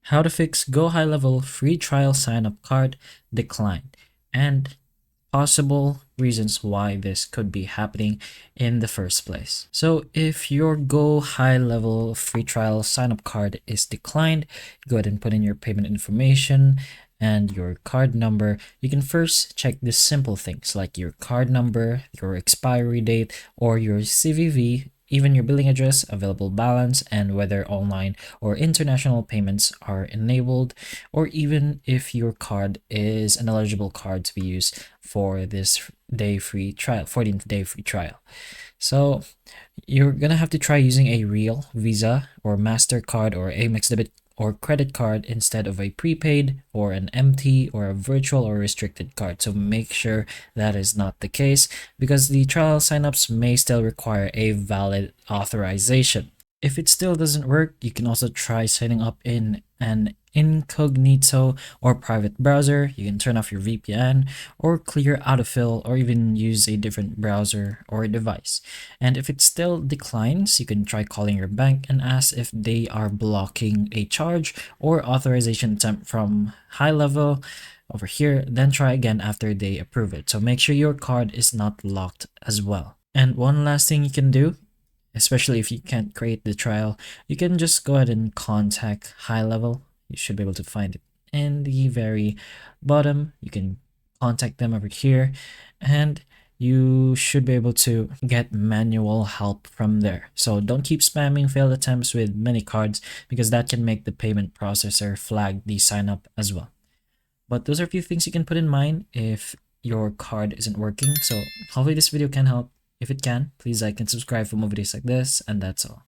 How to fix GoHighLevel free trial sign-up card declined, and possible reasons why this could be happening in the first place. So if your GoHighLevel free trial sign-up card is declined, go ahead and put in your payment information and your card number. You can first check the simple things like your card number, your expiry date, or your CVV, even your billing address, available balance, and whether online or international payments are enabled, or even if your card is an eligible card to be used for this day free trial, 14th day free trial. So you're gonna have to try using a real Visa or MasterCard or Amex debit or credit card instead of a prepaid or an MT or a virtual or restricted card. So make sure that is not the case, because the trial signups may still require a valid authorization. If it still doesn't work, you can also try signing up in an incognito or private browser. You can turn off your VPN or clear autofill, or even use a different browser or device. And if it still declines, you can try calling your bank and ask if they are blocking a charge or authorization attempt from GoHighLevel over here. Then try again after they approve it. So make sure your card is not locked as well. And one last thing you can do, especially if you can't create the trial, you can just go ahead and contact GoHighLevel. You should be able to find it in the very bottom. You can contact them over here, and you should be able to get manual help from there. So don't keep spamming failed attempts with many cards, because that can make the payment processor flag the sign up as well. But those are a few things you can put in mind if your card isn't working. So hopefully this video can help. If it can, please like and subscribe for more videos like this, and that's all.